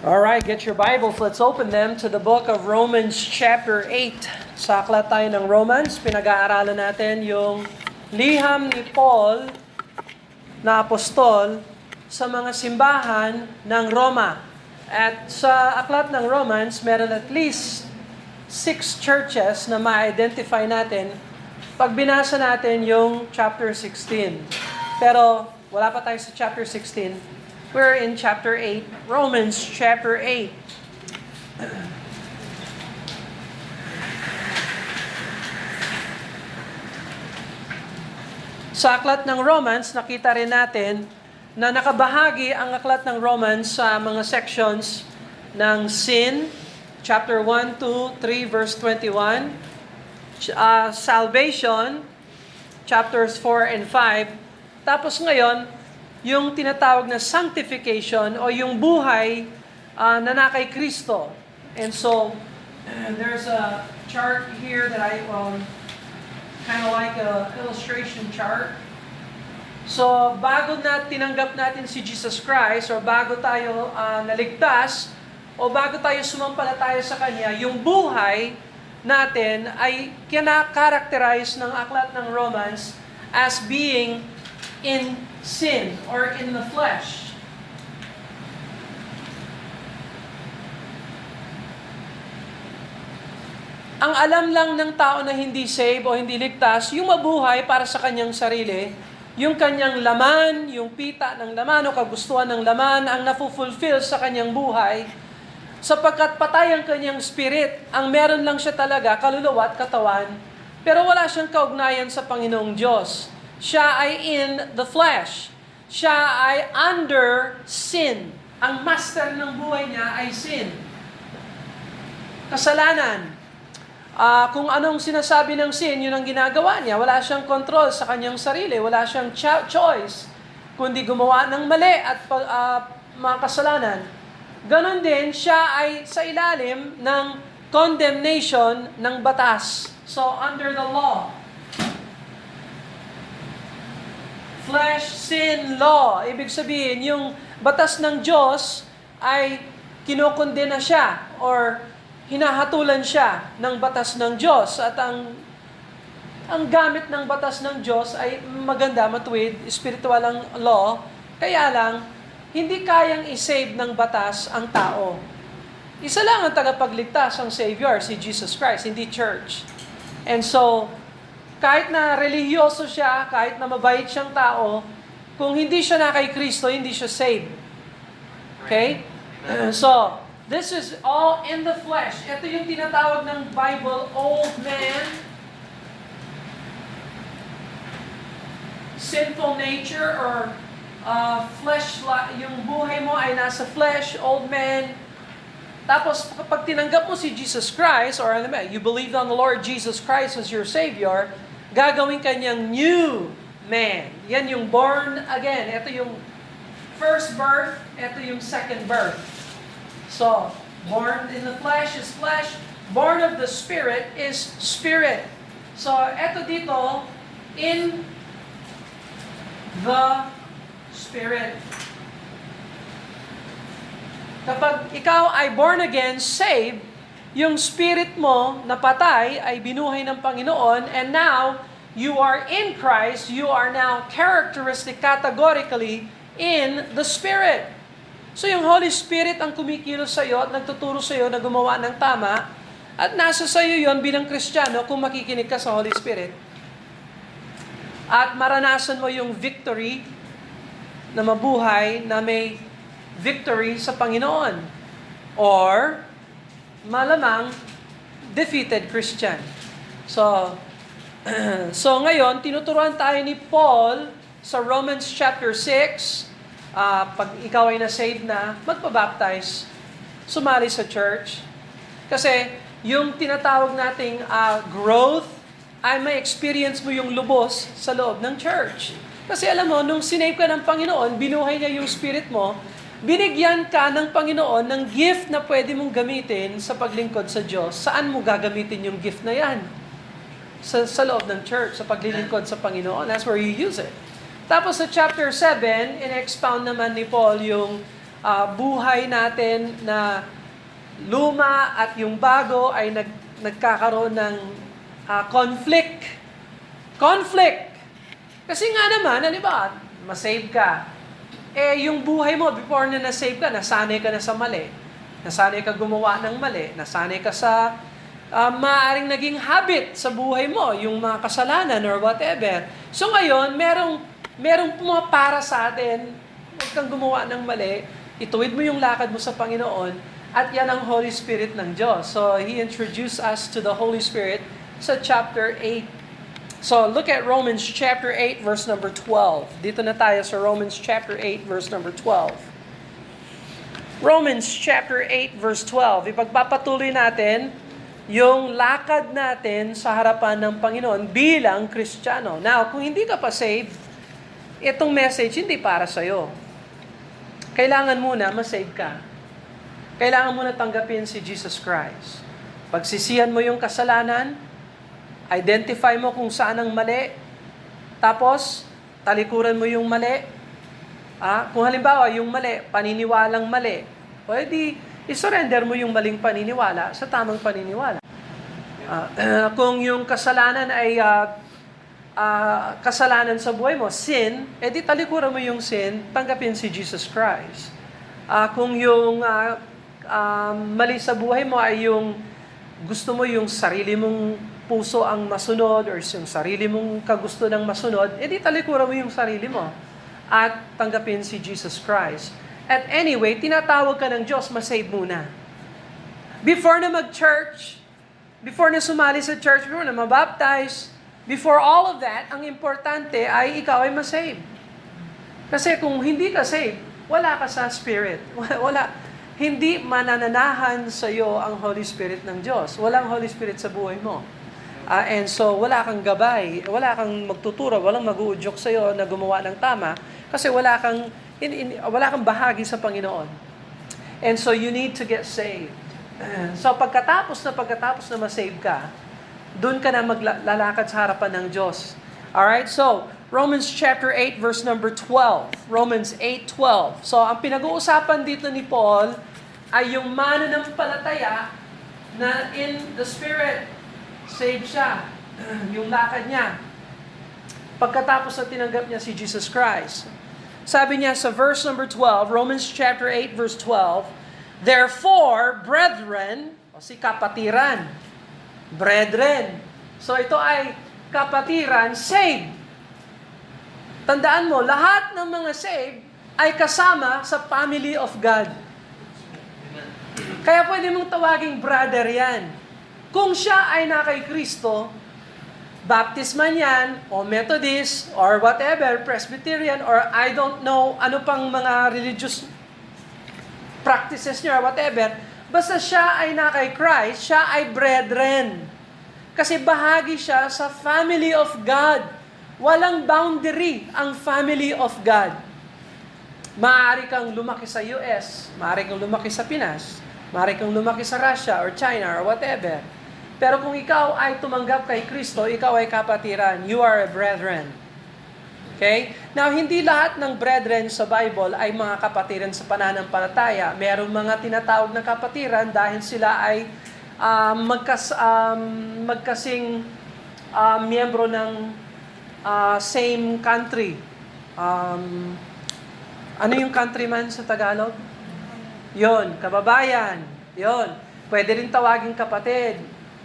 All right, get your Bibles. Let's open them to the book of Romans chapter 8. Sa aklat tayo ng Romans, pinag-aaralan natin yung liham ni Paul na apostol sa mga simbahan ng Roma. At sa aklat ng Romans, meron at least 6 churches na ma-identify natin pag binasa natin yung chapter 16. Pero wala pa tayo sa chapter 16. We're in chapter 8, Romans chapter 8. Sa aklat ng Romans, nakita rin natin na nakabahagi ang aklat ng Romans sa mga sections ng sin, chapter 1, 2, 3, verse 21, salvation, chapters 4 and 5, tapos ngayon, yung tinatawag na sanctification o yung buhay na nakay Kristo. And so, there's a chart here that I kind of like a illustration chart. So, bago na tinanggap natin si Jesus Christ or bago tayo naligtas o bago tayo sumampalataya sa Kanya, yung buhay natin ay kinakarakterize ng aklat ng Romans as being in sin or in the flesh. Ang alam lang ng tao na hindi saved o hindi ligtas, yung mabuhay para sa kanyang sarili, yung kanyang laman, yung pita ng laman o kagustuhan ng laman ang napufulfill sa kanyang buhay, sapagkat patay ang kanyang spirit, ang meron lang siya talaga, kaluluwa at katawan, pero wala siyang kaugnayan sa Panginoong Diyos. Siya ay in the flesh. Siya ay under sin. Ang master ng buhay niya ay sin. Kasalanan. Kung anong sinasabi ng sin, yun ang ginagawa niya. Wala siyang control sa kanyang sarili. Wala siyang choice. Kundi gumawa ng mali at mga kasalanan. Ganon din, siya ay sa ilalim ng condemnation ng batas. So, under the law. Flesh, sin, law. Ibig sabihin, yung batas ng Diyos ay kinokondena siya or hinahatulan siya ng batas ng Diyos. At ang gamit ng batas ng Diyos ay maganda, matuwid, spiritual ang law. Kaya lang, hindi kayang isave ng batas ang tao. Isa lang ang tagapagligtas, ang Savior, si Jesus Christ, hindi church. And so, kahit na relihiyoso siya, kahit na mabait siyang tao, kung hindi siya na kay Kristo, hindi siya saved. Okay? So, this is all in the flesh. Ito yung tinatawag ng Bible, old man, sinful nature, or flesh, yung buhay mo ay nasa flesh, old man. Tapos, kapag tinanggap mo si Jesus Christ, or ano ba, you believe on the Lord Jesus Christ as your Savior, gagawin kanyang new man. Yan yung born again. Ito yung first birth, ito yung second birth. So, born in the flesh is flesh, born of the Spirit is spirit. So, ito dito, in the Spirit. Kapag ikaw ay born again, saved, yung spirit mo na patay ay binuhay ng Panginoon, and now you are in Christ, you are now categorically in the Spirit. So yung Holy Spirit ang kumikilos sa iyo at nagtuturo sa iyo na gumawa ng tama, at nasa sa iyo yon bilang Kristiyano kung makikinig ka sa Holy Spirit. At maranasan mo yung victory na mabuhay na may victory sa Panginoon. Or malamang defeated Christian. So ngayon, tinuturuan tayo ni Paul sa Romans chapter 6, pag ikaw ay na-saved na, magpabaptize, sumali sa church. Kasi yung tinatawag nating growth, ay may experience mo yung lubos sa loob ng church. Kasi alam mo, nung sinave ka ng Panginoon, binuhay niya yung spirit mo, binigyan ka ng Panginoon ng gift na pwede mong gamitin sa paglingkod sa Diyos. Saan mo gagamitin yung gift na yan? Sa loob ng church, sa paglilingkod sa Panginoon. That's where you use it. Tapos sa chapter 7, in-expound naman ni Paul yung buhay natin na luma at yung bago ay nagkakaroon ng conflict. Conflict! Kasi nga naman, di ba, masave ka. Yung buhay mo, before na nasave ka, nasanay ka na sa mali. Nasanay ka gumawa ng mali. Nasanay ka sa maaaring naging habit sa buhay mo, yung mga kasalanan or whatever. So ngayon, merong pumapara sa atin, huwag kang gumawa ng mali, ituwid mo yung lakad mo sa Panginoon, at yan ang Holy Spirit ng Diyos. So He introduced us to the Holy Spirit sa chapter 8. So look at Romans chapter 8 verse number 12. Dito na tayo sa Romans chapter 8 verse number 12. Romans chapter 8 verse 12. Ipagpapatuloy natin yung lakad natin sa harapan ng Panginoon bilang Kristiyano. Now, kung hindi ka pa saved, itong message hindi para sa'yo. Kailangan muna ma-save ka. Kailangan muna tanggapin si Jesus Christ. Pagsisihan mo yung kasalanan, identify mo kung saan ang mali, tapos talikuran mo yung mali. Kung halimbawa yung mali, paniniwalang mali, pwede isurrender mo yung maling paniniwala sa tamang paniniwala. Kung yung kasalanan ay kasalanan sa buhay mo, sin, edi talikuran mo yung sin, tanggapin si Jesus Christ. Kung yung mali sa buhay mo ay yung gusto mo yung sarili mong puso ang masunod or yung sarili mong kagusto ng masunod, edi talikuran mo yung sarili mo at tanggapin si Jesus Christ. At anyway, tinatawag ka ng Diyos, masave muna. Before na mag-church, before na sumali sa church, before na mabaptize, before all of that, ang importante ay ikaw ay masave. Kasi kung hindi ka saved, wala ka sa Spirit. Hindi manananahan sa iyo ang Holy Spirit ng Diyos. Walang Holy Spirit sa buhay mo. And so, wala kang gabay, wala kang magtuturo, walang mag-uudyok sa iyo na gumawa ng tama, kasi wala kang bahagi sa Panginoon. And so, you need to get saved. So, pagkatapos na ma-save ka, doon ka na maglalakad sa harapan ng Diyos. Alright, so, Romans chapter 8 verse number 12. Romans 8:12. So, ang pinag-uusapan dito ni Paul ay yung mananampalataya na in the Spirit, saved siya. Yung lakad niya. Pagkatapos na tinanggap niya si Jesus Christ. Sabi niya sa verse number 12, Romans chapter 8 verse 12, therefore, brethren, o si kapatiran, brethren. So ito ay kapatiran, saved. Tandaan mo, lahat ng mga saved ay kasama sa family of God. Kaya pwede mong tawaging brother yan. Kung siya ay na kay Kristo, Baptist man yan, o Methodist, or whatever, Presbyterian, or I don't know, ano pang mga religious practices niya, or whatever, basta siya ay na kay Christ, siya ay brethren. Kasi bahagi siya sa family of God. Walang boundary ang family of God. Maaari kang lumaki sa US, maaari kang lumaki sa Pinas, maaari kang lumaki sa Russia, or China, or whatever. Pero kung ikaw ay tumanggap kay Kristo, ikaw ay kapatiran. You are a brethren. Okay? Now, hindi lahat ng brethren sa Bible ay mga kapatiran sa pananampalataya. Merong mga tinatawag na kapatiran dahil sila ay magkasing miyembro ng same country. Ano yung countryman sa Tagalog? Yon, kababayan. Yon. Pwede rin tawaging kapatid.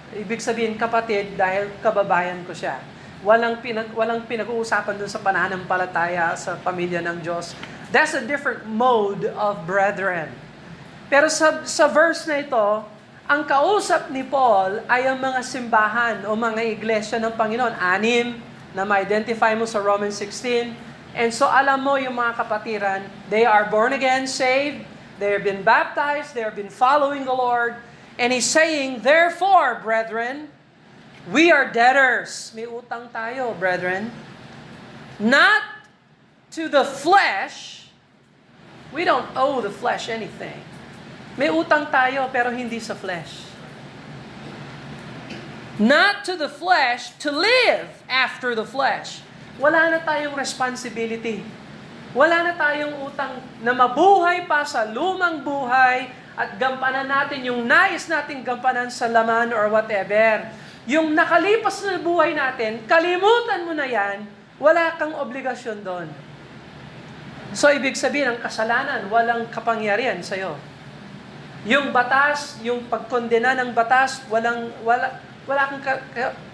Ibig sabihin kapatid dahil kababayan ko siya. Walang pinag-uusapan dun sa pananampalataya sa pamilya ng Diyos. That's a different mode of brethren. Pero sa verse na ito, ang kausap ni Paul ay ang mga simbahan o mga iglesia ng Panginoon. 6 na ma-identify mo sa Romans 16. And so alam mo yung mga kapatiran, they are born again, saved, they have been baptized, they have been following the Lord. And he's saying, therefore, brethren, we are debtors. May utang tayo, brethren. Not to the flesh. We don't owe the flesh anything. May utang tayo, pero hindi sa flesh. Not to the flesh, to live after the flesh. Wala na tayong responsibility. Wala na tayong utang na mabuhay pa sa lumang buhay at gampanan natin yung nais nating gampanan sa laman or whatever. Yung nakalipas na buhay natin, kalimutan mo na yan, wala kang obligasyon doon. So, ibig sabihin, ang kasalanan, walang kapangyarihan sa'yo. Yung batas, yung pagkondena ng batas, wala kang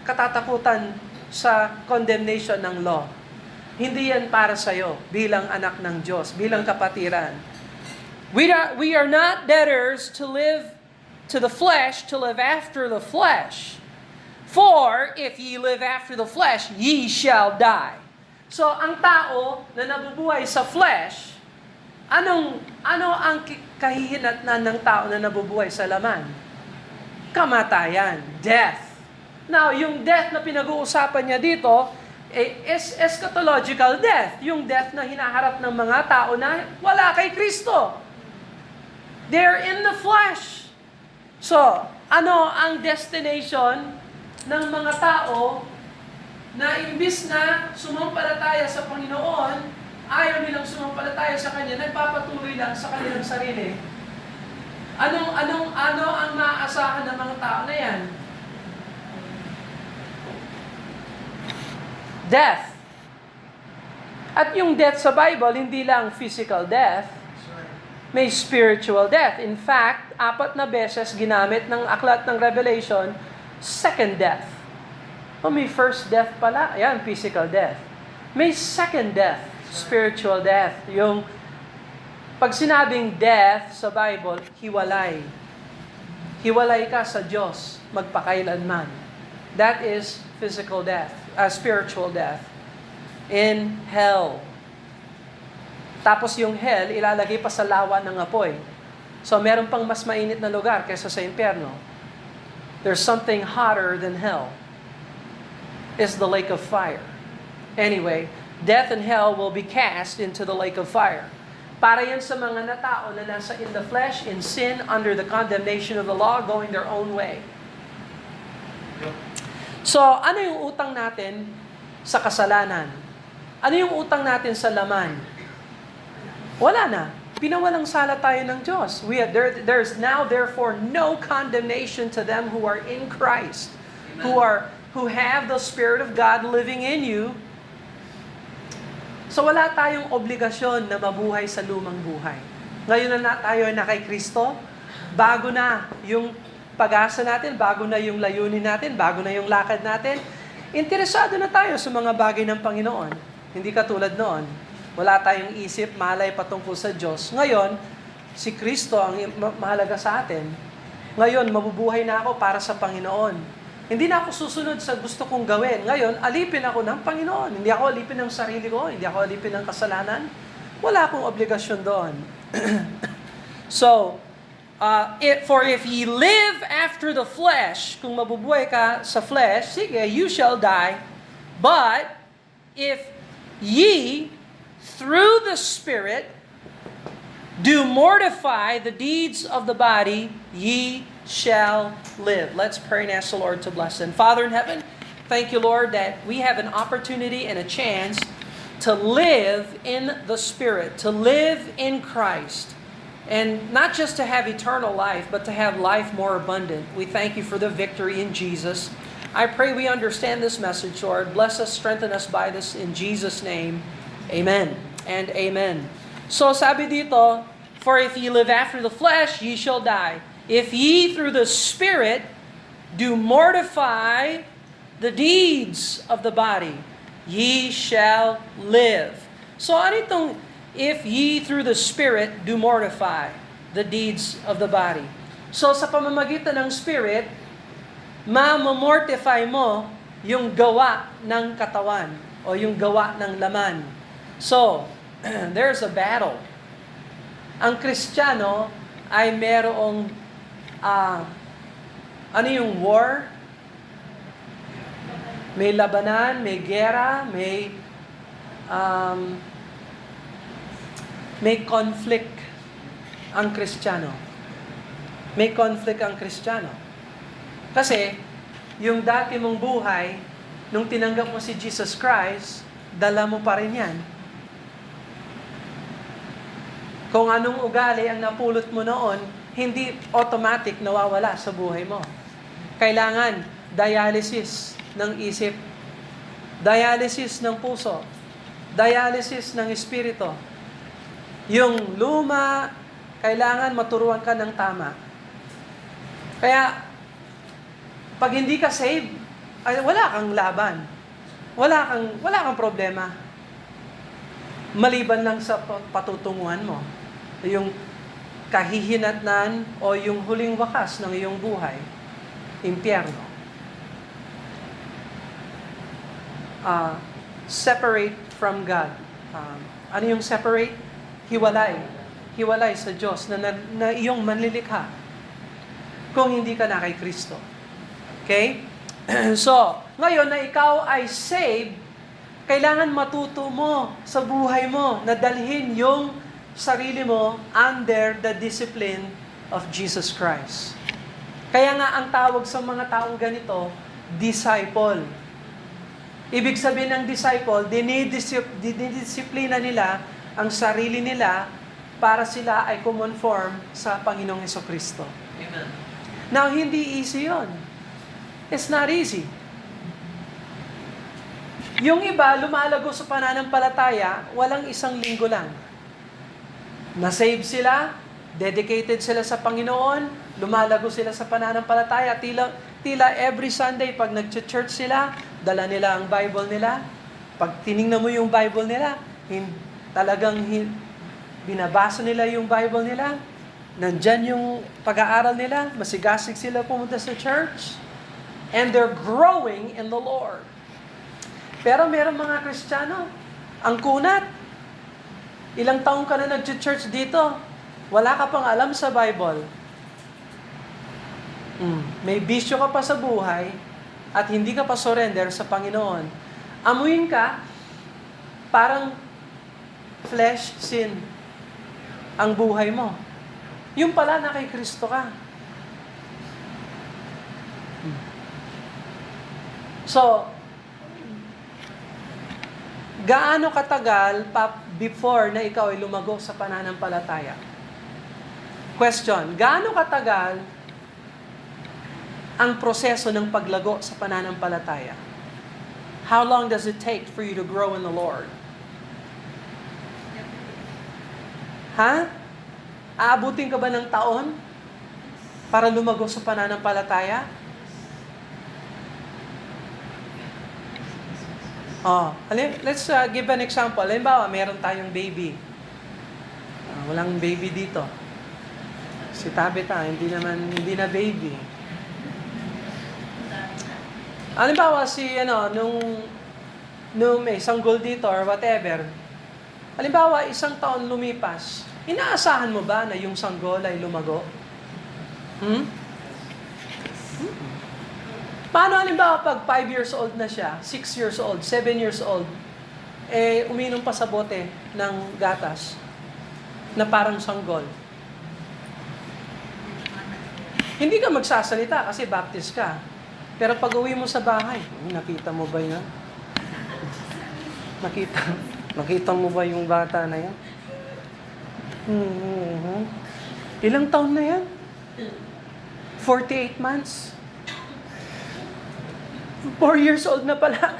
katatakutan sa condemnation ng law. Hindi yan para sa'yo bilang anak ng Diyos, bilang kapatiran. We are not debtors to live to the flesh, to live after the flesh. For if ye live after the flesh, ye shall die. So, ang tao na nabubuhay sa flesh, ano ang kahihinatnan ng tao na nabubuhay sa laman? Kamatayan, death. Now, yung death na pinag-uusapan niya dito, is eschatological death. Yung death na hinaharap ng mga tao na wala kay Kristo. They're in the flesh. So, ano ang destination ng mga tao na imbis na sumampalataya sa Panginoon, ayaw nilang sumampalataya sa Kanya, nagpapatuloy lang sa kanilang sarili. Ano ang maaasahan ng mga tao na yan? Death. At yung death sa Bible, hindi lang physical death, may spiritual death. In fact, 4 na beses ginamit ng aklat ng Revelation, second death. May first death pala, ayan, physical death. May second death, spiritual death. Yung pag sinabing death sa Bible, hiwalay. Hiwalay ka sa Diyos magpakailanman. That is physical death, spiritual death. In hell. Tapos yung hell, ilalagay pa sa lawa ng apoy. So meron pang mas mainit na lugar kaysa sa impyerno. There's something hotter than hell. Is the lake of fire. Anyway, death and hell will be cast into the lake of fire. Para yan sa mga natao na nasa in the flesh, in sin, under the condemnation of the law, going their own way. So, ano yung utang natin sa kasalanan? Ano yung utang natin sa laman? Wala na. Pinawalang sala tayo ng Diyos. There's now therefore no condemnation to them who are in Christ, who have the Spirit of God living in you. So wala tayong obligasyon na mabuhay sa lumang buhay. Ngayon na tayo na kay Kristo, bago na yung pag-asa natin, bago na yung layunin natin, bago na yung lakad natin, interesado na tayo sa mga bagay ng Panginoon. Hindi katulad noon. Wala tayong isip, malay patungkol sa Diyos. Ngayon, si Kristo ang mahalaga sa atin. Ngayon, mabubuhay na ako para sa Panginoon. Hindi na ako susunod sa gusto kong gawin. Ngayon, alipin ako ng Panginoon. Hindi ako alipin ng sarili ko. Hindi ako alipin ng kasalanan. Wala akong obligasyon doon. So, for if ye live after the flesh, kung mabubuhay ka sa flesh, sige, you shall die. But, if ye, through the Spirit, do mortify the deeds of the body, ye shall live. Let's pray and ask the Lord to bless them. Father in heaven, thank you, Lord, that we have an opportunity and a chance to live in the Spirit, to live in Christ, and not just to have eternal life, but to have life more abundant. We thank you for the victory in Jesus. I pray we understand this message, Lord. Bless us, strengthen us by this in Jesus' name. Amen and amen. So sabi dito, for if ye live after the flesh, ye shall die. If ye through the Spirit do mortify the deeds of the body, ye shall live. So ano itong if ye through the Spirit do mortify the deeds of the body? So sa pamamagitan ng Spirit, mamamortify mo yung gawa ng katawan o yung gawa ng laman. So, there's a battle. Ang Kristiyano ay merong ano yung war? May labanan, may gera, may conflict ang Kristiyano. May conflict ang Kristiyano. Kasi, yung dati mong buhay, nung tinanggap mo si Jesus Christ, dala mo pa rin yan. Kung anong ugali ang napulot mo noon, hindi automatic nawawala sa buhay mo. Kailangan dialysis ng isip, dialysis ng puso, dialysis ng espiritu. Yung luma, kailangan maturuan ka ng tama. Kaya, pag hindi ka saved, ay wala kang laban. Wala kang problema. Maliban lang sa patutunguhan mo. Yung kahihinatnan o yung huling wakas ng iyong buhay, impyerno. Separate from God. Ano yung separate? Hiwalay. Hiwalay sa Diyos na iyong manlilikha kung hindi ka na kay Kristo. Okay? So, ngayon na ikaw ay saved, kailangan matuto mo sa buhay mo na dalhin yung sarili mo under the discipline of Jesus Christ. Kaya nga ang tawag sa mga taong ganito, disciple. Ibig sabihin ng disciple, dinidisiplina nila ang sarili nila para sila ay kumonform sa Panginoong Hesukristo. Amen. Now, hindi easy yon. It's not easy. Yung iba, lumalago sa pananampalataya, walang isang linggo lang. Na-save sila, dedicated sila sa Panginoon, lumalago sila sa pananampalataya. Tila every Sunday, pag nag-church sila, dala nila ang Bible nila. Pag tinignan mo yung Bible nila, binabasa nila yung Bible nila. Nandyan yung pag-aaral nila, masigasig sila pumunta sa church. And they're growing in the Lord. Pero meron mga Kristiyano, ang kunat. Ilang taong ka na nag-church dito, wala ka pang alam sa Bible. May bisyo ka pa sa buhay at hindi ka pa surrender sa Panginoon. Amuin ka, parang flesh sin ang buhay mo. Yung pala na kay Kristo ka. So, gaano katagal before na ikaw ay lumago sa pananampalataya? Question, gaano katagal ang proseso ng paglago sa pananampalataya? How long does it take for you to grow in the Lord? Ha? Aabutin ka ba ng taon para lumago sa pananampalataya? Let's give an example. Halimbawa, meron tayong baby. Walang baby dito. Si Tabitha, hindi na baby. Halimbawa, nung may sanggol dito or whatever, halimbawa, isang taon lumipas, inaasahan mo ba na yung sanggol ay lumago? Paano halimbawa pag 5 years old na siya, 6 years old, 7 years old, uminom pa sa bote ng gatas na parang sanggol? Hindi ka magsasalita kasi baptist ka. Pero pag uwi mo sa bahay, nakita mo ba yan? Nakita mo ba yung bata na yan? Ilang taon na yan? 48 months? 4 years old na pala.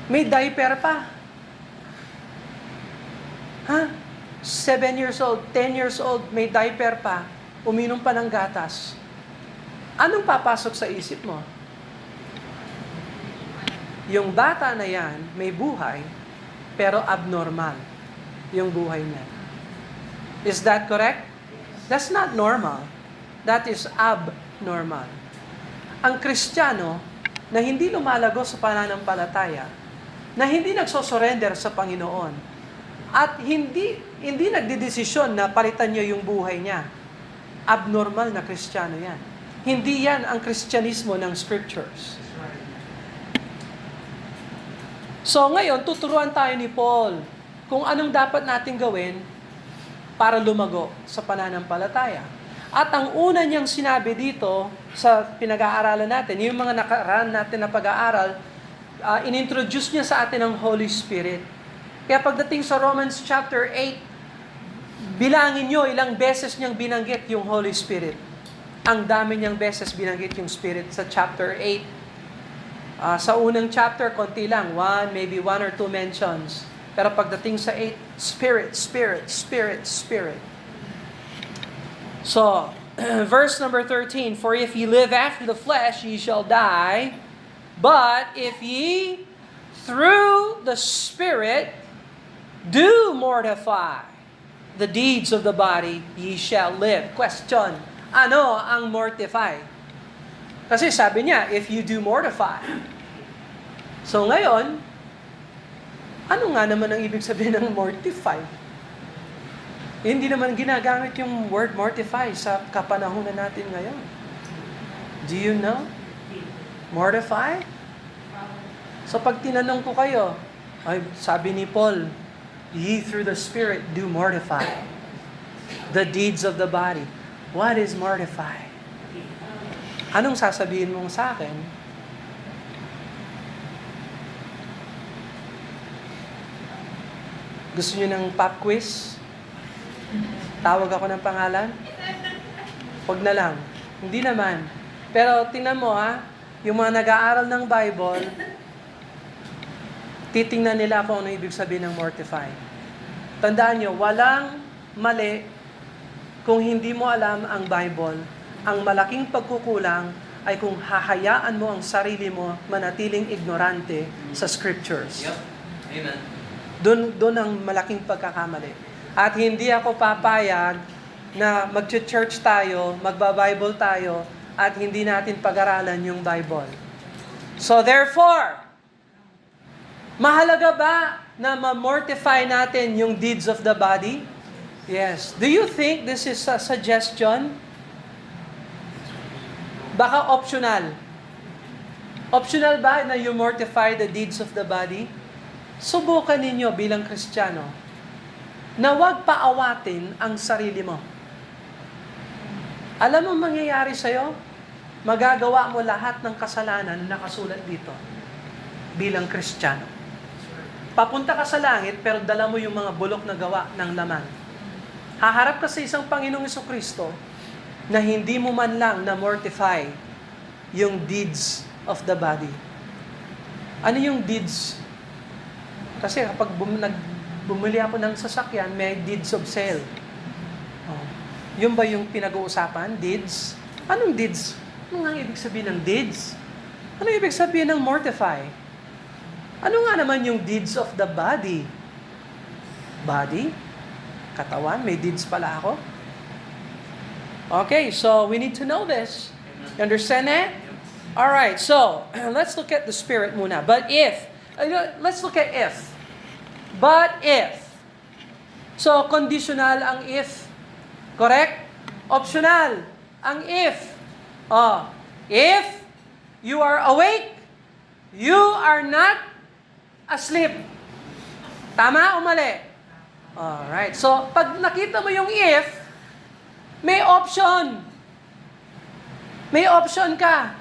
May diaper pa. 7 years old, 10 years old, may diaper pa. Uminom pa ng gatas. Anong papasok sa isip mo? Yung bata na yan, may buhay, pero abnormal yung buhay niya. Is that correct? That's not normal. That is abnormal. Ang Kristiyano na hindi lumalago sa pananampalataya, na hindi nagsosurrender sa Panginoon, at hindi nagdedesisyon na palitan niya yung buhay niya, abnormal na Kristiyano yan. Hindi yan ang Kristyanismo ng Scriptures. So ngayon, tuturuan tayo ni Paul kung anong dapat natin gawin para lumago sa pananampalataya. At ang una niyang sinabi dito sa pinag-aaralan natin, yung mga nakaraan natin na pag-aaral, inintroduce niya sa atin ang Holy Spirit. Kaya pagdating sa Romans chapter 8, bilangin nyo ilang beses niyang binanggit yung Holy Spirit. Ang dami niyang beses binanggit yung Spirit sa chapter 8. Sa unang chapter, konti lang. Maybe one or two mentions. Pero pagdating sa 8, Spirit, Spirit, Spirit, Spirit. So, verse number 13, "For if ye live after the flesh, ye shall die. But if ye through the Spirit do mortify the deeds of the body, ye shall live." Question, ano ang mortify? Kasi sabi niya, if you do mortify. So ngayon, ano nga naman ang ibig sabihin ng mortify? Hindi naman ginagamit yung word mortify sa kapanahunan natin ngayon. Do you know? Mortify? So pag tinanong ko kayo, ay sabi ni Paul, ye through the Spirit do mortify the deeds of the body. What is mortify? Anong sasabihin mong sa akin? Gusto niyo ng pop quiz? Tawag ako ng pangalan? Huwag na lang. Hindi naman. Pero tingnan mo yung mga nag-aaral ng Bible, titingnan nila kung ano ibig sabihin ng mortify. Tandaan nyo, walang mali kung hindi mo alam ang Bible. Ang malaking pagkukulang ay kung hahayaan mo ang sarili mo manatiling ignorante sa scriptures. Yep. Amen. Doon ang malaking pagkakamali. At hindi ako papayag na mag-church tayo, magba-Bible tayo, at hindi natin pag-aralan yung Bible. So therefore, mahalaga ba na ma-mortify natin yung deeds of the body? Yes. Do you think this is a suggestion? Baka optional. Optional ba na you mortify the deeds of the body? Subukan ninyo bilang Kristiyano na huwag paawatin ang sarili mo. Alam mo mangyayari sa'yo? Magagawa mo lahat ng kasalanan na nakasulat dito bilang Kristiyano. Papunta ka sa langit pero dala mo yung mga bulok na gawa ng laman. Haharap ka sa isang Panginoong Jesucristo na hindi mo man lang na-mortify yung deeds of the body. Ano yung deeds? Kasi kapag bumili ako ng sasakyan, may deeds of sale. Oh. Yun ba yung pinag-uusapan? Deeds? Anong deeds? Ano nga ibig sabihin ng deeds? Ano ibig sabihin ng mortify? Ano nga naman yung deeds of the body? Body? Katawan? May deeds pala ako? Okay, so we need to know this. You understand that? Alright, so let's look at the Spirit muna. But if, let's look at if. But if. So, conditional ang if. Correct? Optional ang if. If you are awake, you are not asleep. Tama o mali? Alright. So, pag nakita mo yung if, may option. May option ka.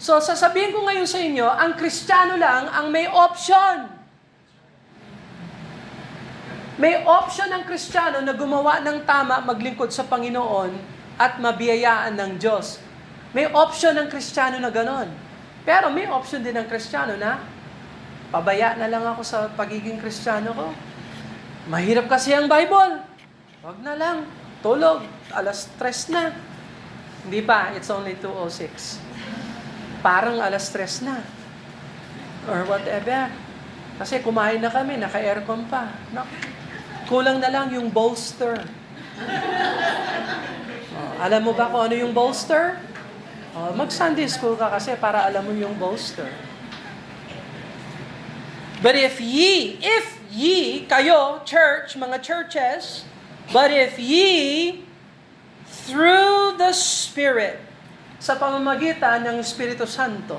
So, sasabihin ko ngayon sa inyo, ang Kristiyano lang ang may option. May option ng Kristiyano na gumawa ng tama, maglingkod sa Panginoon, at mabiyayaan ng Diyos. May option ng Kristiyano na ganon. Pero may option din ng Kristiyano na, pabaya na lang ako sa pagiging Kristiyano ko. Mahirap kasi ang Bible. Wag na lang. Tulog. 3:00 na. Hindi pa. It's only 2:06. Parang 3:00 na. Or whatever. Kasi kumain na kami, naka-aircon pa. No? Kulang na lang yung bolster. Alam mo ba kung ano yung bolster? Mag-Sunday school ka kasi para alam mo yung bolster. But if ye, kayo, church, mga churches, but if ye, through the Spirit, sa pamamagitan ng Espiritu Santo,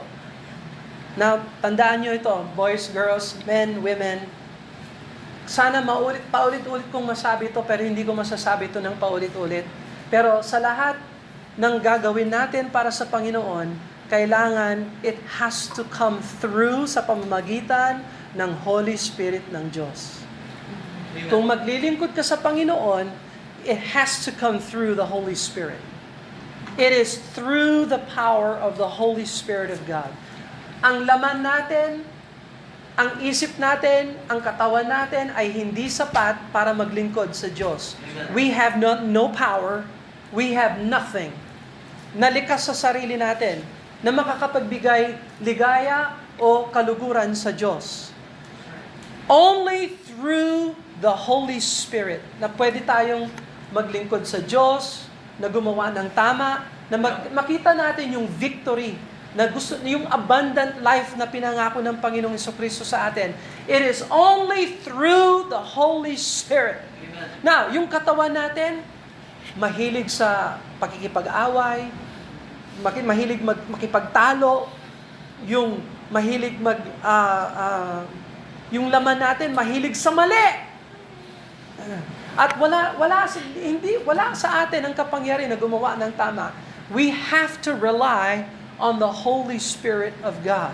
now, tandaan nyo ito, boys, girls, men, women, sana paulit-ulit kong masabi ito, pero hindi ko masasabi ito ng paulit-ulit. Pero sa lahat ng gagawin natin para sa Panginoon, kailangan it has to come through sa pamamagitan ng Holy Spirit ng Diyos. Kung maglilingkod ka sa Panginoon, it has to come through the Holy Spirit. It is through the power of the Holy Spirit of God. Ang laman natin, ang isip natin, ang katawan natin ay hindi sapat para maglingkod sa Diyos. We have no power, we have nothing. Nalikas sa sarili natin na makakapagbigay ligaya o kaluguran sa Diyos. Only through the Holy Spirit na pwede tayong maglingkod sa Diyos, na gumawa ng tama, na makita natin yung victory, na gusto, yung abundant life na pinangako ng Panginoong Jesucristo sa atin. It is only through the Holy Spirit. Now, yung katawan natin, mahilig sa pakikipag-away, mahilig makipagtalo, yung mahilig yung laman natin mahilig sa mali. At wala sa atin ang kapangyarihan na gumawa ng tama. We have to rely on the Holy Spirit of God.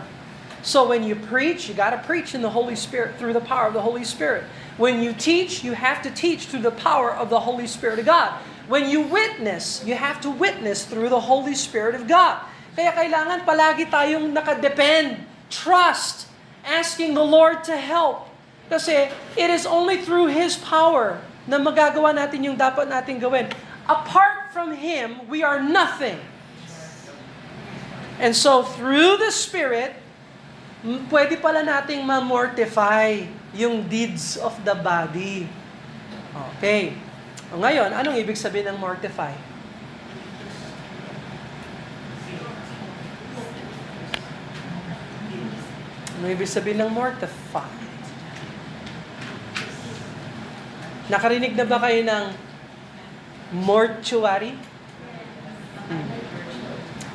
So when you preach, you got to preach in the Holy Spirit through the power of the Holy Spirit. When you teach, you have to teach through the power of the Holy Spirit of God. When you witness, you have to witness through the Holy Spirit of God. Kaya kailangan palagi tayong nakadepend, trust, asking the Lord to help. Kasi it is only through His power na magagawa natin yung dapat natin gawin. Apart from Him, we are nothing. And so through the Spirit, pwede pala nating ma-mortify yung deeds of the body. Okay. Ngayon, anong ibig sabihin ng mortify? Anong ibig sabihin ng mortify? Nakarinig na ba kayo ng mortuary?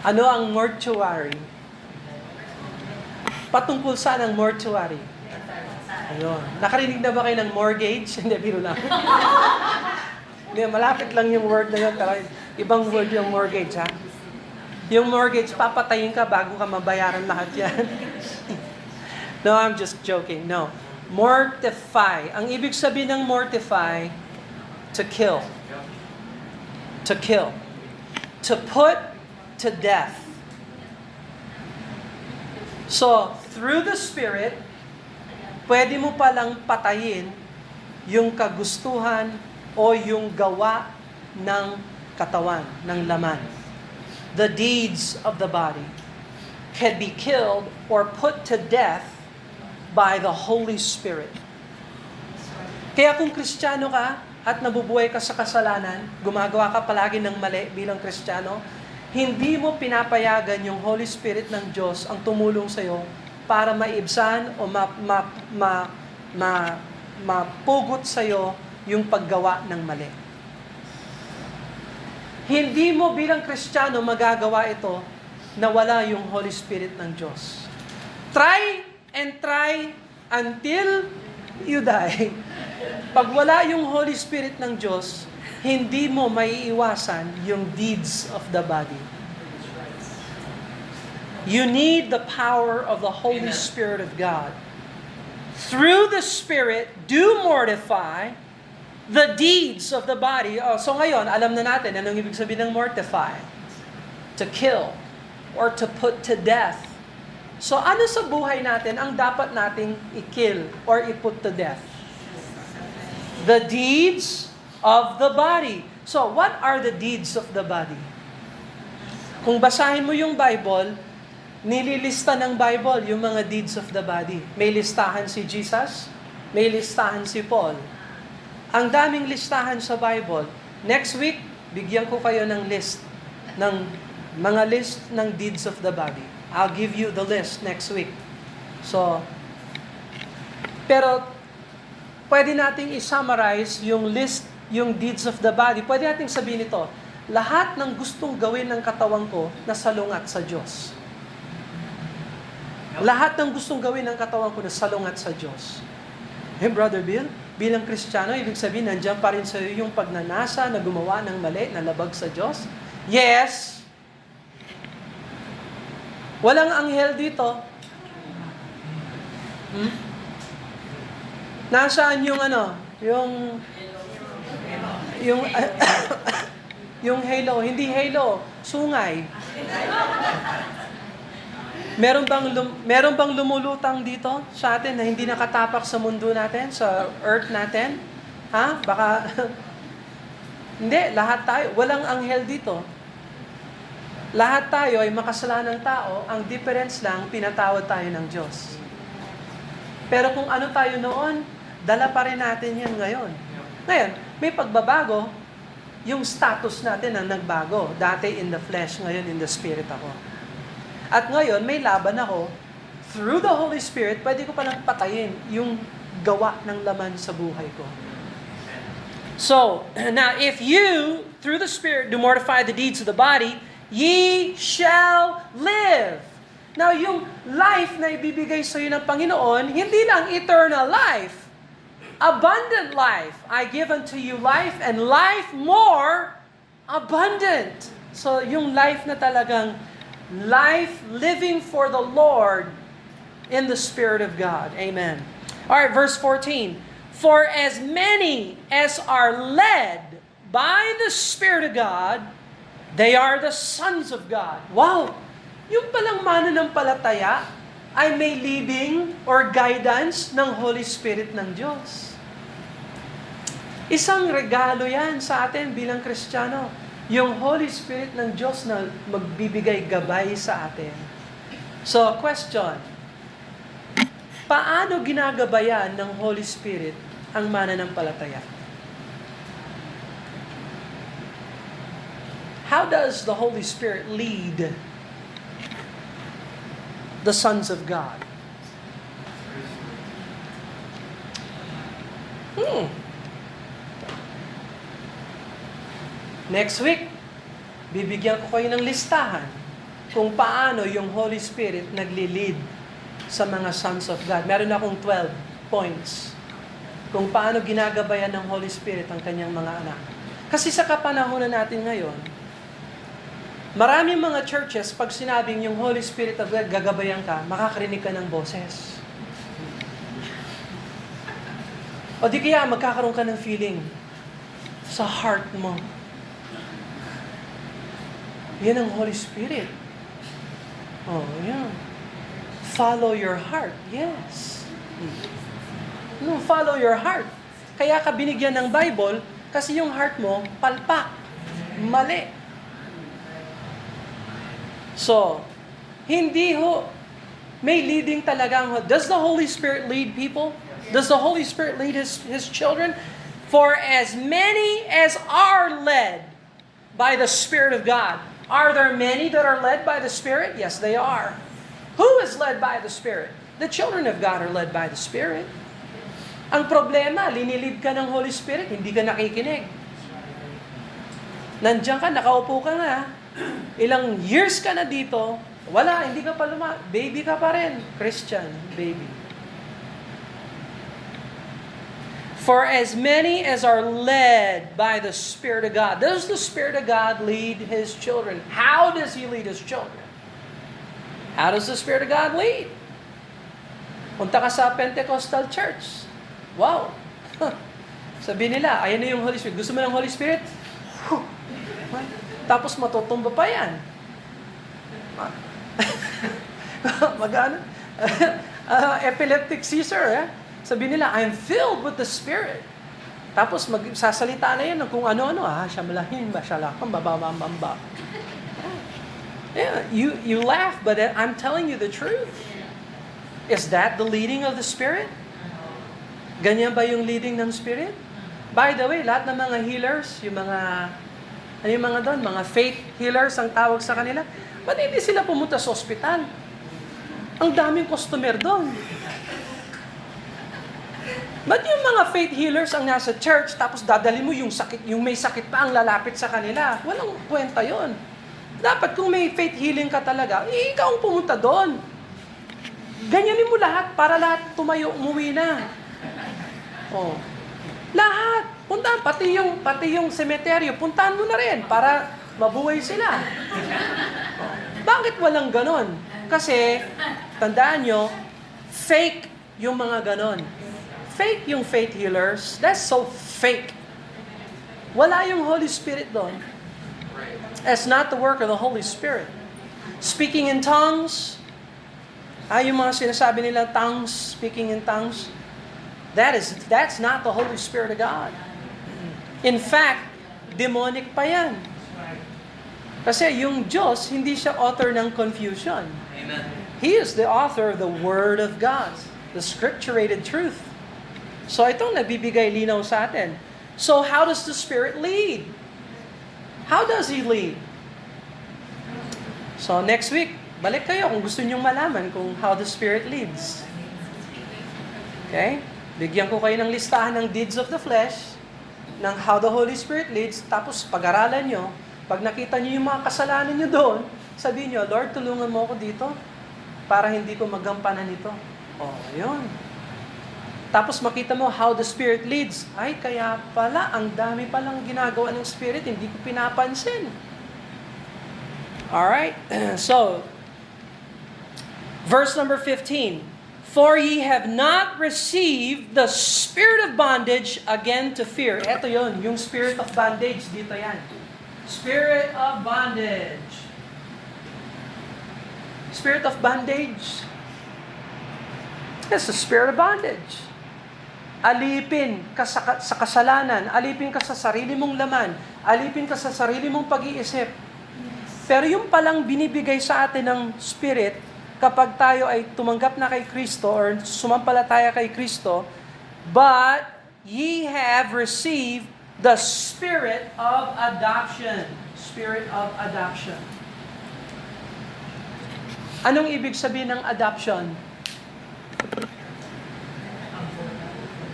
Ano ang mortuary? Patungkol saan ang mortuary? Ayun. Nakarinig na ba kayo ng mortgage? Hindi, biro lang. Hindi, malapit lang yung word na yun, pero ibang word yung mortgage, ha? Yung mortgage, papatayin ka bago ka mabayaran lahat yan. No, I'm just joking. No. Mortify. Ang ibig sabihin ng mortify, to kill. To kill. To put to death. So, through the Spirit, pwede mo palang patayin yung kagustuhan o yung gawa ng katawan, ng laman. The deeds of the body can be killed or put to death by the Holy Spirit. Kaya kung Kristiyano ka at nabubuhay ka sa kasalanan, gumagawa ka palagi ng mali bilang Kristiyano, hindi mo pinapayagan yung Holy Spirit ng Diyos ang tumulong sa iyo para maibsan o mapugot sa iyo yung paggawa ng mali. Hindi mo bilang Kristiyano magagawa ito na wala yung Holy Spirit ng Diyos. Try until you die. Pag wala yung Holy Spirit ng Diyos, hindi mo maiiwasan yung deeds of the body. You need the power of the Holy Spirit of God. Through the Spirit, do mortify the deeds of the body. Oh, so ngayon, alam na natin anong ibig sabihin ng mortify. To kill or to put to death. So ano sa buhay natin ang dapat nating i-kill or i-put to death? The deeds of the body. So what are the deeds of the body? Kung basahin mo yung Bible, nililista ng Bible yung mga deeds of the body. May listahan si Jesus, may listahan si Paul. Ang daming listahan sa Bible. Next week, bigyan ko kayo ng list, ng mga list ng deeds of the body. I'll give you the list next week. So, pero pwede nating i-summarize yung list, yung deeds of the body. Pwede nating sabihin ito, lahat ng gustong gawin ng katawan ko nasalungat sa Diyos. Lahat ng gustong gawin ng katawan ko nasalungat sa Diyos. Hey, Brother Bill, bilang Kristiyano, ibig sabihin, nandiyan pa rin sa iyo yung pagnanasa na gumawa ng mali, na labag sa Diyos? Yes! Walang anghel dito. Nasaan yung yung yung halo, hindi halo, sungay. Meron bang lumulutang dito sa atin na hindi nakatapak sa mundo natin, sa earth natin? Ha? Baka hindi, lahat tayo, walang anghel dito. Lahat tayo ay makasalanang tao, ang difference lang, pinatawad tayo ng Diyos. Pero kung ano tayo noon, dala pa rin natin yan ngayon. Ngayon, may pagbabago, yung status natin ang nagbago. Dati in the flesh, ngayon in the spirit ako. At ngayon, may laban ako. Through the Holy Spirit, pwede ko palang patayin yung gawa ng laman sa buhay ko. So, now if you, through the Spirit, do mortify the deeds of the body, ye shall live. Now, yung life na ibibigay sa iyo ng Panginoon, hindi lang eternal life. Abundant life. I give unto you life and life more abundant. So, yung life na talagang life living for the Lord in the Spirit of God. Amen. All right, verse 14. For as many as are led by the Spirit of God, they are the sons of God. Wow! Yung palang mananampalataya ay may leading or guidance ng Holy Spirit ng Diyos. Isang regalo yan sa atin bilang Kristiyano. Yung Holy Spirit ng Diyos na magbibigay gabay sa atin. So, question. Paano ginagabayan ng Holy Spirit ang mananampalataya? How does the Holy Spirit lead the sons of God? Next week, bibigyan ko kayo ng listahan kung paano yung Holy Spirit nagli-lead sa mga sons of God. Meron akong 12 points kung paano ginagabayan ng Holy Spirit ang kanyang mga anak. Kasi sa kapanahonan natin ngayon, maraming mga churches, pag sinabing yung Holy Spirit of God, gagabayan ka, makakarinig ka ng boses. O di kaya magkakaroon ka ng feeling sa heart mo. Yan ang Holy Spirit. Oh, yeah. Follow your heart. Yes. No, follow your heart. Kaya ka binigyan ng Bible kasi yung heart mo, palpak. Mali. So, hindi may leading talagang, does the Holy Spirit lead people? Does the Holy Spirit lead His children? For as many as are led by the Spirit of God. Are there many that are led by the Spirit? Yes, they are. Who is led by the Spirit? The children of God are led by the Spirit. Ang problema, linilid ka ng Holy Spirit, hindi ka nakikinig. Nandiyan ka, nakaupo ka na, ilang years ka na dito, wala, hindi ka pa baby ka pa rin, Christian, baby. For as many as are led by the Spirit of God. Does the Spirit of God lead His children? How does He lead His children? How does the Spirit of God lead? Punta ka sa Pentecostal church. Wow! Sabi nila, ayan na yung Holy Spirit. Gusto mo ng Holy Spirit? Tapos matutumba pa yan. Magano? Epileptic seizure, eh? Sabi nila, I'm filled with the Spirit. Tapos magsasalita na yan kung ano-ano. Siyamalahin ba, syalakam, bababamba. Yeah, you laugh, but I'm telling you the truth. Is that the leading of the Spirit? Ganyan ba yung leading ng Spirit? By the way, lahat ng mga healers, yung mga doon, mga faith healers ang tawag sa kanila, ba't hindi sila pumunta sa ospital? Ang daming customer doon. Ba't yung mga faith healers ang nasa church, tapos dadali mo yung sakit, yung may sakit pa ang lalapit sa kanila? Walang kwenta yon. Dapat kung may faith healing ka talaga, ikaw ang pumunta doon. Ganyanin mo lahat para lahat tumayo, umuwi na. Oh. Lahat. Puntahan, pati yung semeteryo, puntahan mo na rin para mabuhay sila. Oh. Bakit walang ganon? Kasi, tandaan nyo, fake yung mga ganon. Fake yung faith healers. That's so fake. Wala yung Holy Spirit doon. It's not the work of the Holy Spirit. Speaking in tongues, yung mga sinasabi nila tongues, speaking in tongues, that's not the Holy Spirit of God. In fact, demonic pa yan. Kasi yung Diyos, hindi siya author ng confusion. Amen. He is the author of the Word of God, the scripturated truth. So itong nagbibigay linaw sa atin. So how does the Spirit lead? How does He lead? So next week, balik kayo kung gusto nyong malaman kung how the Spirit leads. Okay? Bigyan ko kayo ng listahan ng deeds of the flesh, ng how the Holy Spirit leads, tapos pag-aralan nyo, pag nakita nyo yung mga kasalanan nyo doon, sabihin nyo, Lord, tulungan mo ako dito para hindi ko magampanan ito. Oh, yun. Tapos makita mo how the Spirit leads. Ay, kaya pala, ang dami palang ginagawa ng Spirit, hindi ko pinapansin. Alright, so, verse number 15. For ye have not received the spirit of bondage again to fear. Ito yon, yung spirit of bondage, dito yan. Spirit of bondage. Spirit of bondage. It's the spirit of bondage. Alipin ka sa kasalanan, alipin ka sa sarili mong laman, alipin ka sa sarili mong pag-iisip. Pero yung palang binibigay sa atin ng Spirit, kapag tayo ay tumanggap na kay Kristo or sumampalataya kay Kristo, but ye have received the Spirit of adoption. Spirit of adoption. Anong ibig sabihin ng adoption?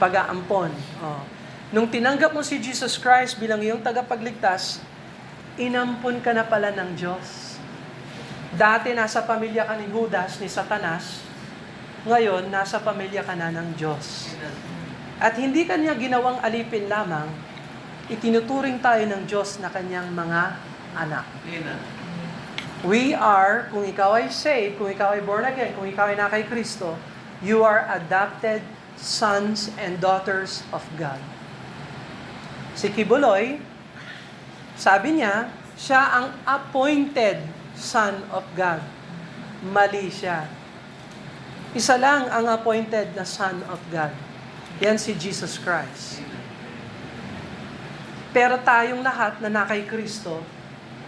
Pag-aampon. Oh. Nung tinanggap mo si Jesus Christ bilang iyong tagapagligtas, inampon ka na pala ng Diyos. Dati nasa pamilya ka ni Judas, ni Satanas, ngayon nasa pamilya ka na ng Diyos. At hindi kanya ginawang alipin lamang, itinuturing tayo ng Diyos na kanyang mga anak. We are, kung ikaw ay saved, kung ikaw ay born again, kung ikaw ay na kay Kristo, you are adopted sons and daughters of God. Si Kibuloy, sabi niya, siya ang appointed son of God. Mali siya. Isa lang ang appointed na son of God. Yan si Jesus Christ. Pero tayong lahat na nakay Kristo,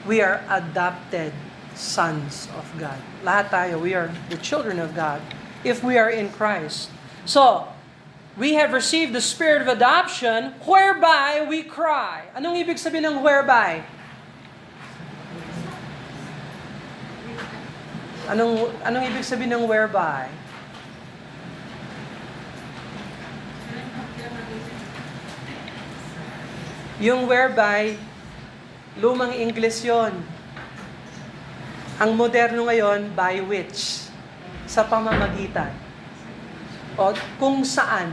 we are adopted sons of God. Lahat tayo, we are the children of God if we are in Christ. So, we have received the spirit of adoption whereby we cry. Anong ibig sabihin ng whereby? Anong ibig sabihin ng whereby? Yung whereby, lumang English yon. Ang moderno ngayon, by which. Sa pamamagitan. O kung saan.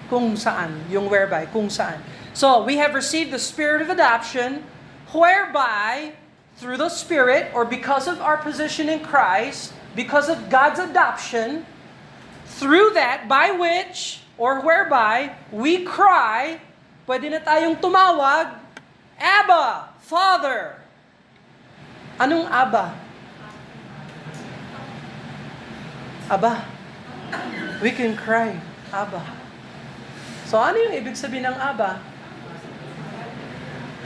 Kung saan. Yung whereby, kung saan. So, we have received the spirit of adoption, whereby, through the Spirit, or because of our position in Christ, because of God's adoption, through that, by which, or whereby, we cry, pwede na tayong tumawag, Abba, Father. Anong Abba? Abba. We can cry, Abba. So ano yung ibig sabihin ng Abba?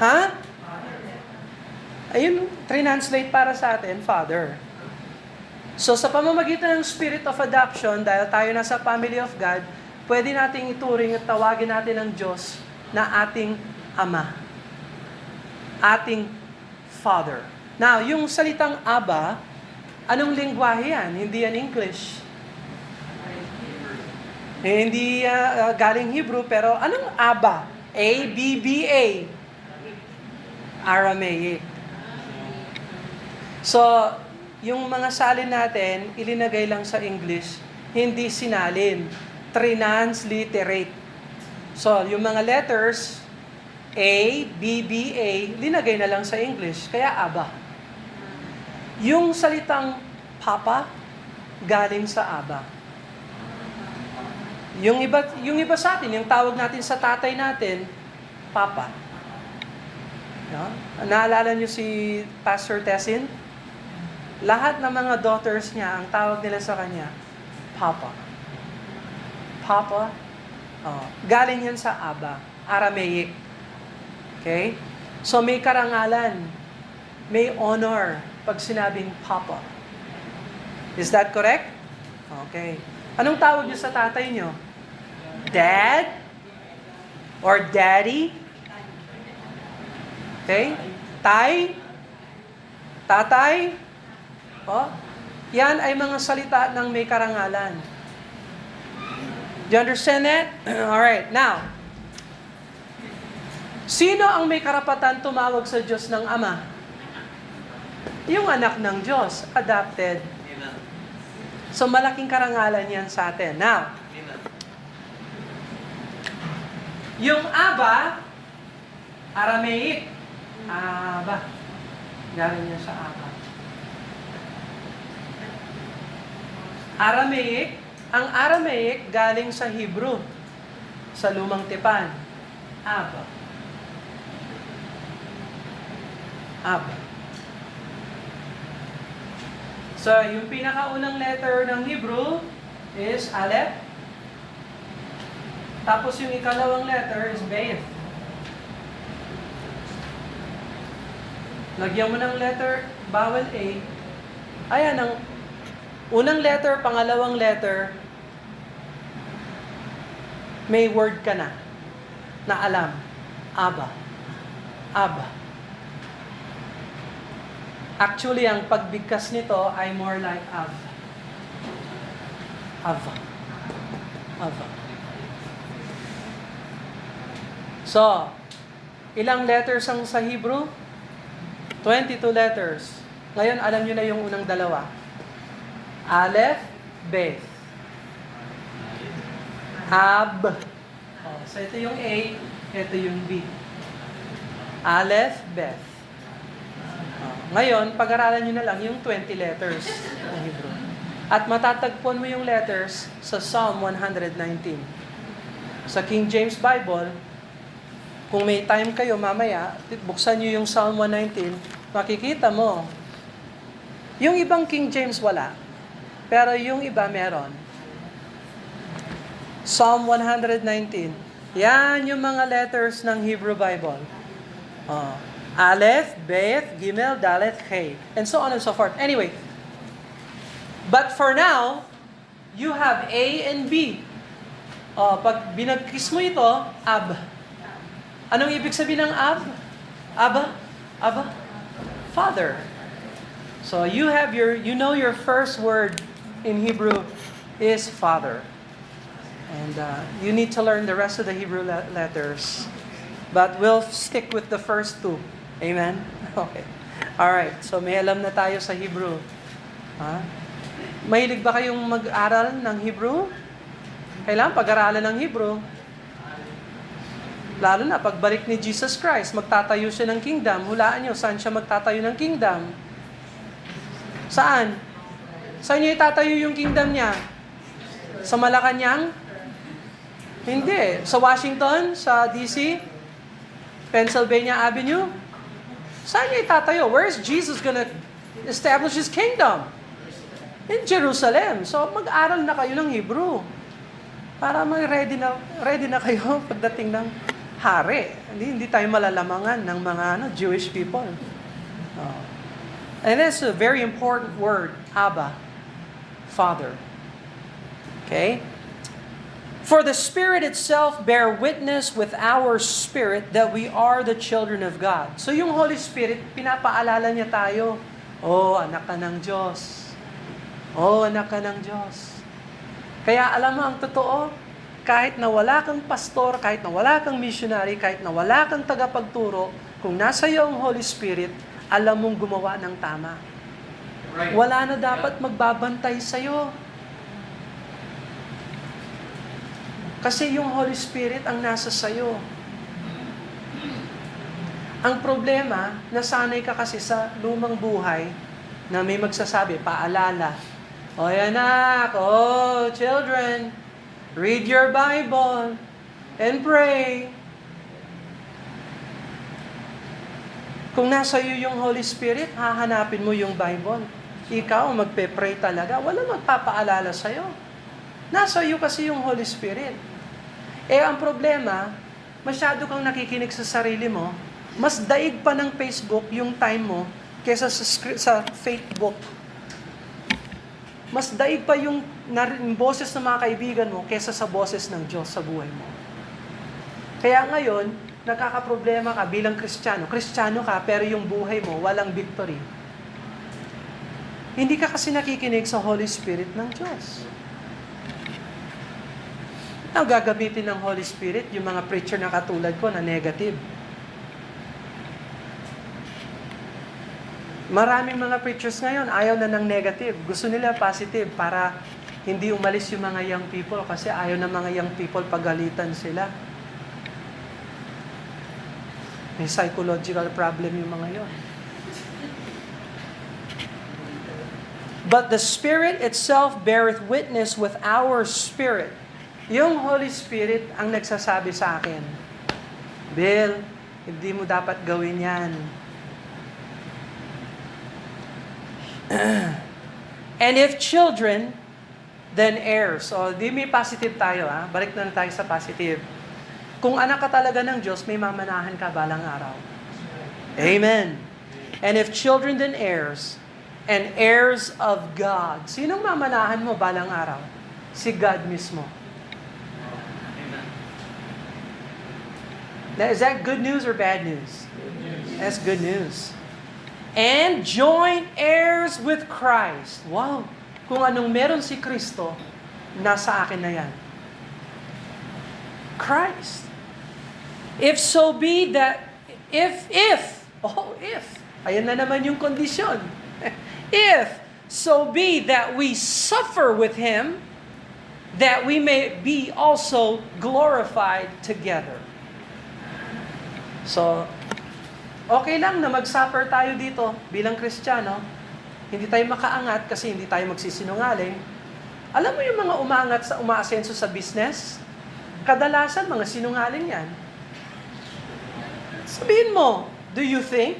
Ha? Ayun, translate para sa atin, Father. So sa pamamagitan ng Spirit of Adoption, dahil tayo nasa family of God, pwede nating ituring at tawagin natin ng Diyos na ating Ama. Ating Father. Now, yung salitang Abba, anong lingwahe yan? Hindi yan English. Hindi galing Hebrew, pero anong Abba? A-B-B-A. Aramaic. So, yung mga salin natin, ilinagay lang sa English, hindi sinalin. Transliterate. So, yung mga letters, A, B, B, A, linagay na lang sa English. Kaya Abba. Yung salitang Papa galing sa Aba. Yung iba sa atin, yung tawag natin sa tatay natin, Papa. No? Naalala niyo si Pastor Tessin? Lahat ng mga daughters niya, ang tawag nila sa kanya, Papa. Papa. Galing yan sa Aba, Aramaic. Okay? So may karangalan, may honor pag sinabing Papa. Is that correct? Okay. Anong tawag niyo sa tatay niyo? Dad? Or Daddy? Okay? Tay? Tatay? Yan ay mga salita ng may karangalan. Do you understand that? Alright, now, sino ang may karapatan tumawag sa Diyos ng Ama? Yung anak ng Diyos, adopted. So malaking karangalan yan sa atin. Now, yung Aba, Aramaic. Aba. Galing yan sa Aba. Aramaic. Ang Aramaic galing sa Hebrew. Sa Lumang Tipan. Aba. Aba. So, yung pinakaunang letter ng Hebrew is Aleph. Tapos yung ikalawang letter is Beth. Lagyan mo ng letter, bawal A. Ayan, ang unang letter, pangalawang letter, may word ka na alam. Aba. Aba. Actually, ang pagbigkas nito ay more like Av. Ava. Ava. So, ilang letters ang sa Hebrew? 22 letters. Ngayon, alam nyo na yung unang dalawa. Aleph, Beth. Ab. So, ito yung A, ito yung B. Aleph, Beth. Ngayon, pag-aralan nyo na lang yung 20 letters ng Hebrew. At matatagpuan mo yung letters sa Psalm 119. Sa King James Bible, kung may time kayo mamaya, buksan nyo yung Psalm 119, makikita mo. Yung ibang King James wala, pero yung iba meron. Psalm 119. Yan yung mga letters ng Hebrew Bible. Aleph, Beth, Gimel, Dalet, He. And so on and so forth. Anyway, but for now, you have A and B. Pag binagkis mo ito, Ab. Anong ibig sabihin ng Ab? Abba? Abba? Father. So you know your first word in Hebrew is Father. And you need to learn the rest of the Hebrew letters. But we'll stick with the first two. Amen? Okay. Alright, so may alam na tayo sa Hebrew. Mahilig ba kayong mag-aral ng Hebrew? Kailangan pag-aralan ng Hebrew. Lalo na, pagbalik ni Jesus Christ, magtatayo siya ng kingdom. Hulaan nyo, saan siya magtatayo ng kingdom? Saan? Saan niya itatayo yung kingdom niya? Sa Malacanang? Hindi. Sa Washington? Sa DC? Pennsylvania Avenue? Saan niya itatayo? Where is Jesus gonna establish His kingdom? In Jerusalem. So, mag-aral na kayo ng Hebrew. Para ready na kayo pagdating ng hari. Hindi tayo malalamangan ng mga Jewish people. And that's a very important word, Abba, Father. Okay? For the Spirit itself bear witness with our spirit that we are the children of God. So yung Holy Spirit, pinapaalala niya tayo, anak ka ng Diyos. Anak ka ng Diyos. Kaya alam mo ang totoo, kahit na wala kang pastor, kahit na wala kang missionary, kahit na wala kang tagapagturo, kung nasa iyo ang Holy Spirit, alam mong gumawa ng tama. Right. Wala na dapat magbabantay sa iyo. Kasi yung Holy Spirit ang nasa sayo. Ang problema, nasanay ka kasi sa lumang buhay na may magsasabi, paalala. O anak, oh children, read your Bible and pray. Kung nasa iyo yung Holy Spirit, hahanapin mo yung Bible. Ikaw magpe-pray talaga. Walang magpapaalala sa'yo. Nasa iyo kasi yung Holy Spirit. Ang problema, masyado kang nakikinig sa sarili mo, mas daig pa ng Facebook yung time mo kaysa sa faithbook. Mas daig pa yung boses ng mga kaibigan mo kaysa sa boses ng Diyos sa buhay mo. Kaya ngayon, nakakaproblema ka bilang Kristiyano. Kristiyano ka, pero yung buhay mo, walang victory. Hindi ka kasi nakikinig sa Holy Spirit ng Diyos. Ang gagamitin ng Holy Spirit, yung mga preacher na katulad ko na negative. Maraming mga preachers ngayon, ayaw na ng negative. Gusto nila positive para hindi umalis yung mga young people kasi ayaw na mga young people pagalitan sila. May psychological problem yung mga yon. But the Spirit itself beareth witness with our spirit. Yung Holy Spirit ang nagsasabi sa akin, Bill, hindi mo dapat gawin yan. And if children, then heirs. So, di may positive tayo, ha? Balik na tayo sa positive. Kung anak ka talaga ng Diyos, may mamanahan ka balang araw. Amen. And if children, then heirs. And heirs of God. Sinong mamanahan mo balang araw? Si God mismo. Now, is that good news or bad news? That's good news. And joint heirs with Christ. Wow! Kung anong meron si Kristo, nasa akin na yan. Christ. If so be that, if, ayan na naman yung kondisyon. If so be that we suffer with Him, that we may be also glorified together. So, okay lang na mag-suffer tayo dito bilang Kristiyano. Hindi tayo makaangat kasi hindi tayo magsisinungaling. Alam mo yung mga umaasenso sa business? Kadalasan mga sinungaling yan. Sabihin mo, do you think?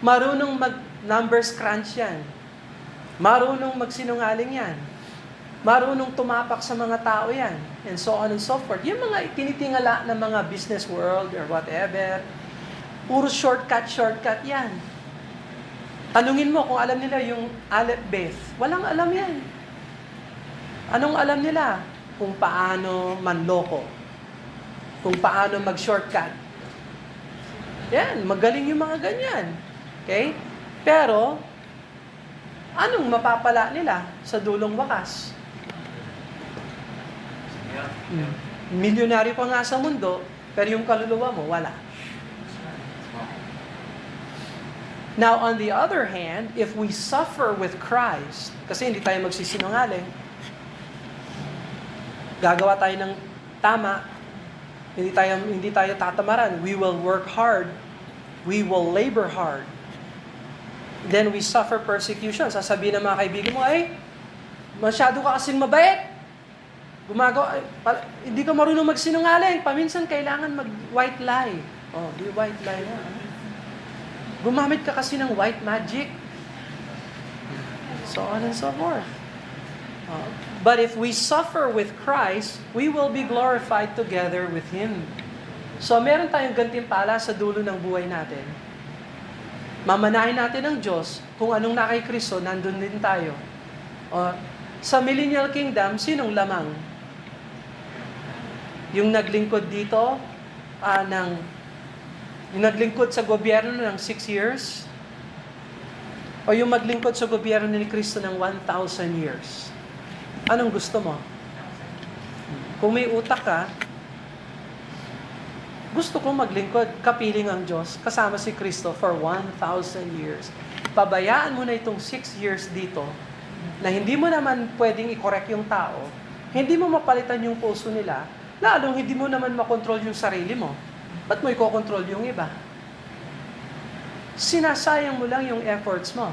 Marunong mag-numbers crunch yan. Marunong magsinungaling yan. Marunong tumapak sa mga tao yan. And so on and so forth. Yung mga tinitingala ng mga business world or whatever, puro shortcut yan. Tanungin mo kung alam nila yung Aleph Beth. Walang alam yan. Anong alam nila? Kung paano manloko. Kung paano mag-shortcut. Yan, magaling yung mga ganyan. Okay? Pero, anong mapapala nila sa dulong wakas? Milyonaryo pa nga sa mundo, pero yung kaluluwa mo, wala. Now, on the other hand, if we suffer with Christ, kasi hindi tayo magsisinungaling, gagawa tayo ng tama, hindi tayo tatamaran, we will work hard, we will labor hard, then we suffer persecution. Sasabihin ng mga kaibigan mo, masyado ka kasing mabait, hindi ka marunong magsinungaling, paminsan kailangan mag-white lie. Oh, di white lie na. Gumamit ka kasi ng white magic. So on and so forth. But if we suffer with Christ, we will be glorified together with Him. So meron tayong gantimpala sa dulo ng buhay natin. Mamanahin natin ang Diyos, kung anong na kay Kristo, nandun din tayo. Sa millennial kingdom, sinong lamang? Yung naglingkod dito, yung naglingkod sa gobyerno ng 6 years, o yung maglingkod sa gobyerno ni Kristo ng 1,000 years? Anong gusto mo? Kung may utak ka, gusto kong maglingkod, kapiling ang Diyos, kasama si Kristo for 1,000 years. Pabayaan mo na itong 6 years dito, na hindi mo naman pwedeng i-correct yung tao, hindi mo mapalitan yung puso nila, lalong hindi mo naman makontrol yung sarili mo. Ba't mo i-control yung iba? Sinasayang mo lang yung efforts mo.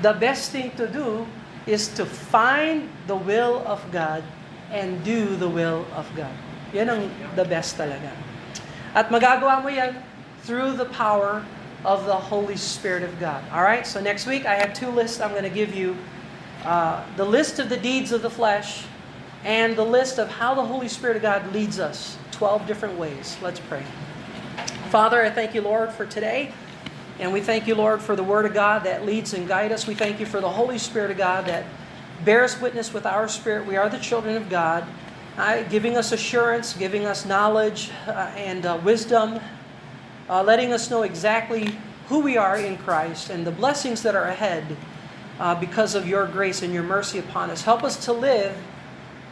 The best thing to do is to find the will of God and do the will of God. Yan ang the best talaga. At magagawa mo yan through the power of the Holy Spirit of God. Alright, so next week I have 2 lists I'm going to give you. The list of the deeds of the flesh and the list of how the Holy Spirit of God leads us. 12 different ways. Let's pray. Father, I thank you, Lord, for today. And we thank you, Lord, for the Word of God that leads and guides us. We thank you for the Holy Spirit of God that bears witness with our spirit. We are the children of God, giving us assurance, giving us knowledge and wisdom, letting us know exactly who we are in Christ and the blessings that are ahead because of your grace and your mercy upon us. Help us to live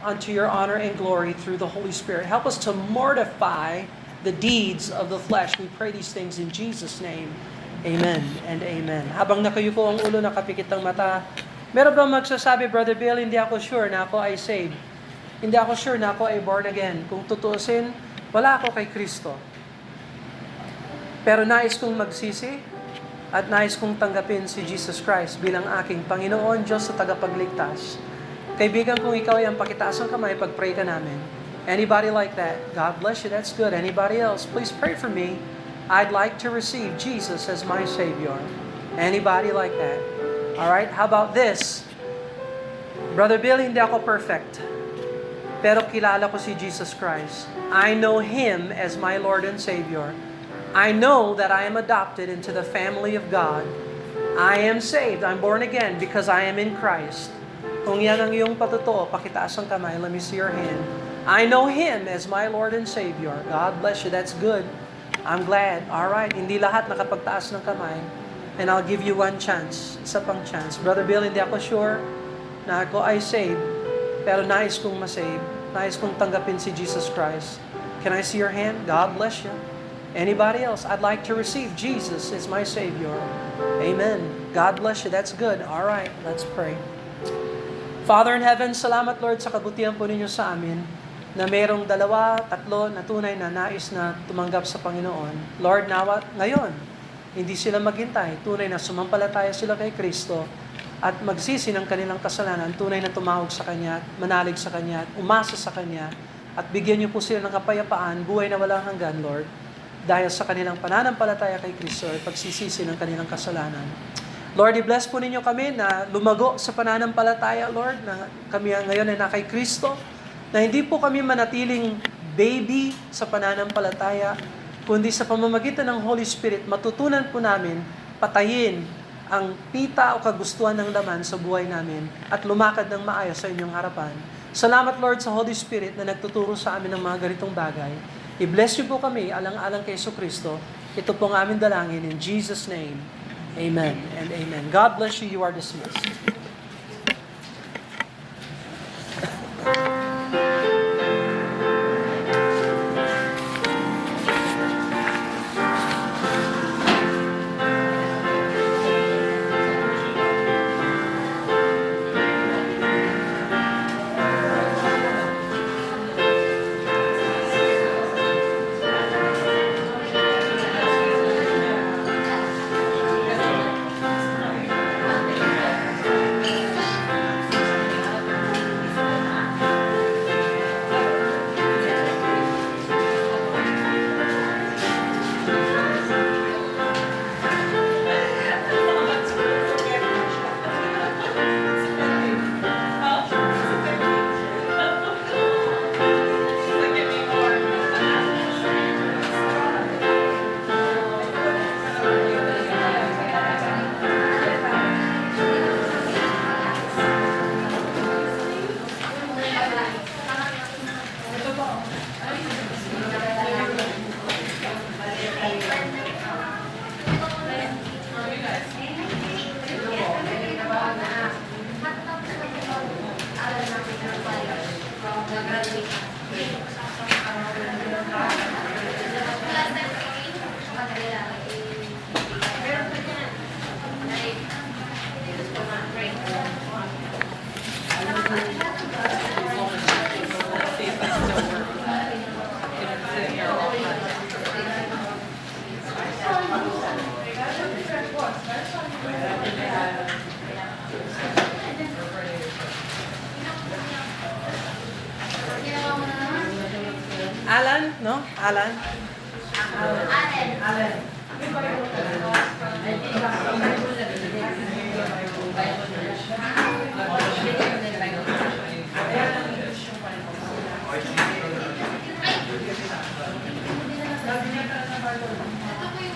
unto your honor and glory through the Holy Spirit. Help us to mortify the deeds of the flesh. We pray these things in Jesus' name. Amen and amen. Habang nakayuko ang ulo, nakapikit ang mata, meron bang magsasabi, Brother Bill, hindi ako sure na ako ay saved. Hindi ako sure na ako ay born again. Kung tutuusin, wala ako kay Kristo. Pero nais kong magsisi at nais kong tanggapin si Jesus Christ bilang aking Panginoon, Diyos sa tagapagligtas. Kaibigan, kung ikaw ay ang pakitaas ng kamay, pag-pray ka namin. Anybody like that? God bless you, that's good. Anybody else? Please pray for me. I'd like to receive Jesus as my Savior. Anybody like that? Alright, how about this? Brother Bill, hindi ako perfect. Pero kilala ko si Jesus Christ. I know Him as my Lord and Savior. I know that I am adopted into the family of God. I am saved. I'm born again because I am in Christ. Kung yan ang iyong patutuo, pakitaas ang kamay. Let me see your hand. I know Him as my Lord and Savior. God bless you. That's good. I'm glad. Alright, hindi lahat nakapagtaas ng kamay. And I'll give you one chance. Isa pang chance. Brother Bill, hindi ako sure na ako ay saved. Pero nais kong masave. Nais kong tanggapin si Jesus Christ. Can I see your hand? God bless you. Anybody else? I'd like to receive Jesus as my Savior. Amen. God bless you. That's good. Alright, let's pray. Father in heaven, salamat Lord sa kabutihan po ninyo sa amin na mayroong 2, 3 na tunay na nais na tumanggap sa Panginoon. Lord, nawa ngayon, hindi sila maghintay. Tunay na sumampalataya sila kay Kristo at magsisi ng kanilang kasalanan. Tunay na tumawag sa Kanya, manalig sa Kanya, umasa sa Kanya, at bigyan niyo po sila ng kapayapaan, buhay na walang hanggan, Lord, dahil sa kanilang pananampalataya kay Kristo at pagsisisi ng kanilang kasalanan. Lord, i-bless po ninyo kami na lumago sa pananampalataya, Lord, na kami ngayon ay na kay Kristo, na hindi po kami manatiling baby sa pananampalataya, kundi sa pamamagitan ng Holy Spirit, matutunan po namin patayin ang pita o kagustuhan ng laman sa buhay namin at lumakad ng maayos sa inyong harapan. Salamat, Lord, sa Holy Spirit na nagtuturo sa amin ng mga ganitong bagay. I-bless niyo po kami, alang-alang kay Kristo. Ito po ang aming dalangin in Jesus' name. Amen and amen. God bless you. You are dismissed. Alan, no? Alan. Alan. Ito po yung